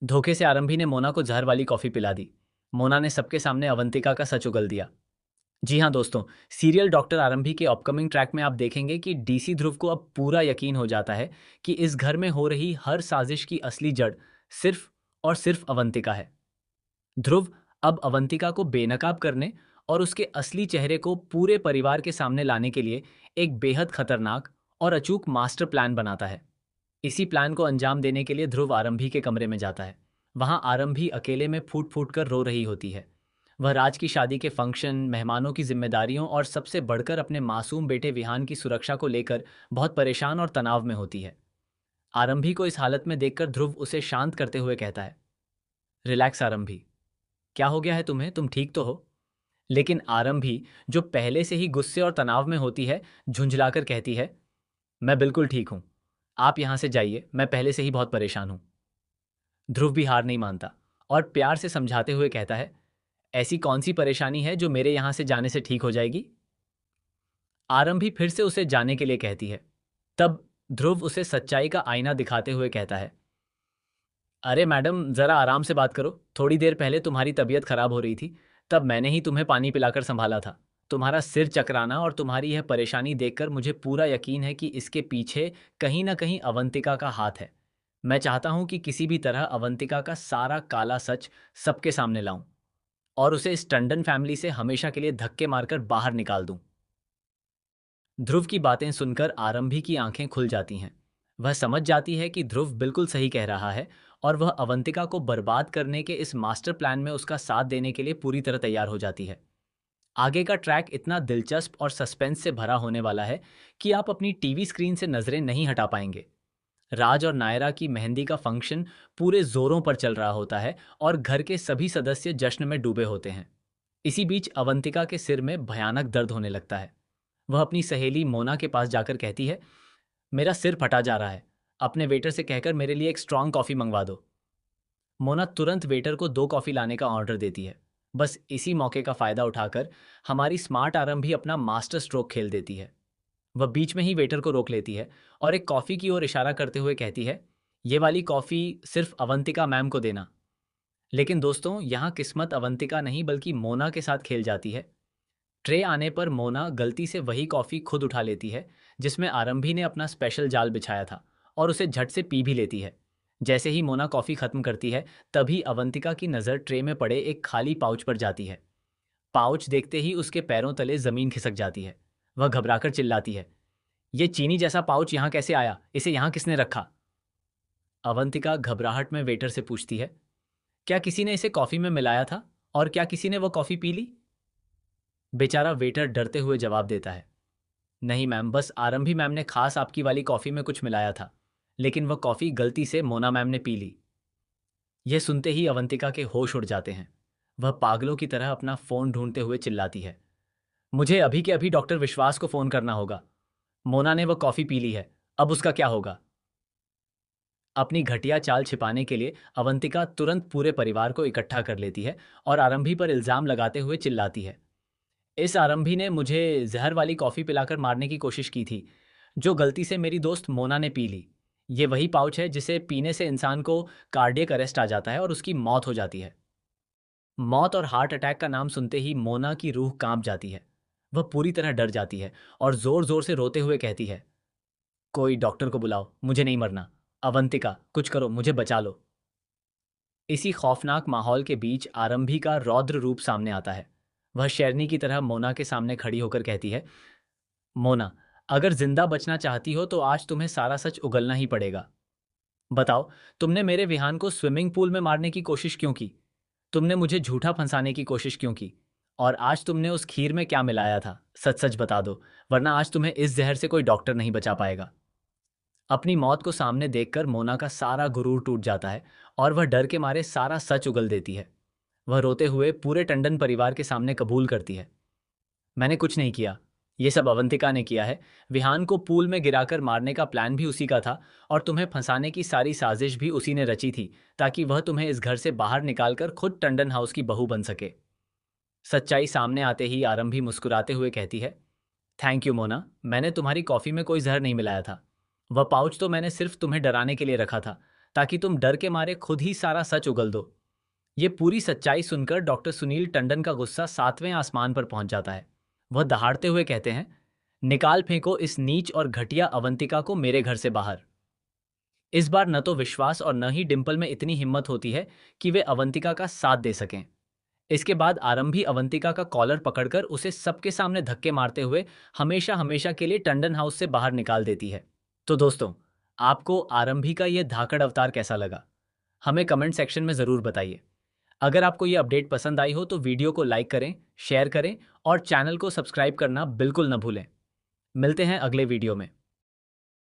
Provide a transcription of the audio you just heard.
धोखे से आरंभी ने मोना को जहर वाली कॉफी पिला दी। मोना ने सबके सामने अवंतिका का सच उगल दिया। जी हाँ दोस्तों, सीरियल डॉक्टर आरंभी के अपकमिंग ट्रैक में आप देखेंगे कि डीसी ध्रुव को अब पूरा यकीन हो जाता है कि इस घर में हो रही हर साजिश की असली जड़ सिर्फ और सिर्फ अवंतिका है। ध्रुव अब अवंतिका को बेनकाब करने और उसके असली चेहरे को पूरे परिवार के सामने लाने के लिए एक बेहद खतरनाक और अचूक मास्टर प्लान बनाता है। इसी प्लान को अंजाम देने के लिए ध्रुव आरंभी के कमरे में जाता है। वहां आरंभी अकेले में फूट फूट कर रो रही होती है। वह राज की शादी के फंक्शन, मेहमानों की जिम्मेदारियों और सबसे बढ़कर अपने मासूम बेटे विहान की सुरक्षा को लेकर बहुत परेशान और तनाव में होती है। आरंभी को इस हालत में देखकर ध्रुव उसे शांत करते हुए कहता है, रिलैक्स आरंभी, क्या हो गया है तुम्हें, तुम ठीक तो हो? लेकिन आरंभी, जो पहले से ही गुस्से और तनाव में होती है, झुंझलाकर कहती है, मैं बिल्कुल ठीक हूं, आप यहां से जाइए, मैं पहले से ही बहुत परेशान हूं। ध्रुव भी हार नहीं मानता और प्यार से समझाते हुए कहता है, ऐसी कौन सी परेशानी है जो मेरे यहां से जाने से ठीक हो जाएगी? आरंभी फिर से उसे जाने के लिए कहती है। तब ध्रुव उसे सच्चाई का आईना दिखाते हुए कहता है, अरे मैडम, जरा आराम से बात करो, थोड़ी देर पहले तुम्हारी तबीयत खराब हो रही थी, तब मैंने ही तुम्हें पानी पिलाकर संभाला था। तुम्हारा सिर चकराना और तुम्हारी यह परेशानी देखकर मुझे पूरा यकीन है कि इसके पीछे कहीं ना कहीं अवंतिका का हाथ है। मैं चाहता हूं कि किसी भी तरह अवंतिका का सारा काला सच सबके सामने लाऊं और उसे इस टंडन फैमिली से हमेशा के लिए धक्के मारकर बाहर निकाल दूं। ध्रुव की बातें सुनकर आरंभी की आंखें खुल जाती हैं। वह समझ जाती है कि ध्रुव बिल्कुल सही कह रहा है और वह अवंतिका को बर्बाद करने के इस मास्टर प्लान में उसका साथ देने के लिए पूरी तरह तैयार हो जाती है। आगे का ट्रैक इतना दिलचस्प और सस्पेंस से भरा होने वाला है कि आप अपनी टीवी स्क्रीन से नजरें नहीं हटा पाएंगे। राज और नायरा की मेहंदी का फंक्शन पूरे जोरों पर चल रहा होता है और घर के सभी सदस्य जश्न में डूबे होते हैं। इसी बीच अवंतिका के सिर में भयानक दर्द होने लगता है। वह अपनी सहेली मोना के पास जाकर कहती है, मेरा सिर फटा जा रहा है, अपने वेटर से कहकर मेरे लिए एक स्ट्रांग कॉफ़ी मंगवा दो। मोना तुरंत वेटर को 2 कॉफ़ी लाने का ऑर्डर देती है। बस इसी मौके का फ़ायदा उठाकर हमारी स्मार्ट आरंभ भी अपना मास्टर स्ट्रोक खेल देती है। वह बीच में ही वेटर को रोक लेती है और एक कॉफ़ी की ओर इशारा करते हुए कहती है, ये वाली कॉफ़ी सिर्फ अवंतिका मैम को देना। लेकिन दोस्तों, यहाँ किस्मत अवंतिका नहीं बल्कि मोना के साथ खेल जाती है। ट्रे आने पर मोना गलती से वही कॉफ़ी खुद उठा लेती है जिसमें आरंभी ने अपना स्पेशल जाल बिछाया था और उसे झट से पी भी लेती है। जैसे ही मोना कॉफ़ी खत्म करती है, तभी अवंतिका की नज़र ट्रे में पड़े एक खाली पाउच पर जाती है। पाउच देखते ही उसके पैरों तले ज़मीन खिसक जाती है। वह घबराकर चिल्लाती है, ये चीनी जैसा पाउच यहाँ कैसे आया, इसे यहाँ किसने रखा? अवंतिका घबराहट में वेटर से पूछती है, क्या किसी ने इसे कॉफ़ी में मिलाया था और क्या किसी ने वो कॉफ़ी पी ली? बेचारा वेटर डरते हुए जवाब देता है, नहीं मैम, बस आरंभी मैम ने खास आपकी वाली कॉफ़ी में कुछ मिलाया था, लेकिन वह कॉफ़ी गलती से मोना मैम ने पी ली। यह सुनते ही अवंतिका के होश उड़ जाते हैं। वह पागलों की तरह अपना फ़ोन ढूंढते हुए चिल्लाती है, मुझे अभी के अभी डॉक्टर विश्वास को फ़ोन करना होगा। मोना ने वह कॉफ़ी पी ली है, अब उसका क्या होगा? अपनी घटिया चाल छिपाने के लिए अवंतिका तुरंत पूरे परिवार को इकट्ठा कर लेती है और आरंभी पर इल्ज़ाम लगाते हुए चिल्लाती है, इस आरंभी ने मुझे जहर वाली कॉफ़ी पिलाकर मारने की कोशिश की थी, जो गलती से मेरी दोस्त मोना ने पी ली। ये वही पाउच है जिसे पीने से इंसान को कार्डियक अरेस्ट आ जाता है और उसकी मौत हो जाती है। मौत और हार्ट अटैक का नाम सुनते ही मोना की रूह कांप जाती है। वह पूरी तरह डर जाती है और जोर जोर से रोते हुए कहती है, कोई डॉक्टर को बुलाओ, मुझे नहीं मरना। अवंतिका, कुछ करो, मुझे बचा लो। इसी खौफनाक माहौल के बीच आरंभी का रौद्र रूप सामने आता है। वह शेरनी की तरह मोना के सामने खड़ी होकर कहती है, मोना, अगर जिंदा बचना चाहती हो तो आज तुम्हें सारा सच उगलना ही पड़ेगा। बताओ, तुमने मेरे विहान को स्विमिंग पूल में मारने की कोशिश क्यों की? तुमने मुझे झूठा फंसाने की कोशिश क्यों की? और आज तुमने उस खीर में क्या मिलाया था? सच सच बता दो, वरना आज तुम्हें इस जहर से कोई डॉक्टर नहीं बचा पाएगा। अपनी मौत को सामने देखकर मोना का सारा गुरूर टूट जाता है और वह डर के मारे सारा सच उगल देती है। वह रोते हुए पूरे टंडन परिवार के सामने कबूल करती है, मैंने कुछ नहीं किया, ये सब अवंतिका ने किया है। विहान को पूल में गिराकर मारने का प्लान भी उसी का था और तुम्हें फंसाने की सारी साजिश भी उसी ने रची थी, ताकि वह तुम्हें इस घर से बाहर निकालकर खुद टंडन हाउस की बहू बन सके। सच्चाई सामने आते ही आरंभी मुस्कुराते हुए कहती है, थैंक यू मोना, मैंने तुम्हारी कॉफ़ी में कोई जहर नहीं मिलाया था। वह पाउच तो मैंने सिर्फ तुम्हें डराने के लिए रखा था, ताकि तुम डर के मारे खुद ही सारा सच उगल दो। ये पूरी सच्चाई सुनकर डॉक्टर सुनील टंडन का गुस्सा 7वें आसमान पर पहुंच जाता है। वह दहाड़ते हुए कहते हैं, निकाल फेंको इस नीच और घटिया अवंतिका को मेरे घर से बाहर। इस बार न तो विश्वास और न ही डिंपल में इतनी हिम्मत होती है कि वे अवंतिका का साथ दे सकें। इसके बाद आरंभी अवंतिका का कॉलर पकड़कर उसे सबके सामने धक्के मारते हुए हमेशा हमेशा के लिए टंडन हाउस से बाहर निकाल देती है। तो दोस्तों, आपको आरंभी का यह धाकड़ अवतार कैसा लगा? हमें कमेंट सेक्शन में ज़रूर बताइए। अगर आपको ये अपडेट पसंद आई हो तो वीडियो को लाइक करें, शेयर करें और चैनल को सब्सक्राइब करना बिल्कुल न भूलें। मिलते हैं अगले वीडियो में।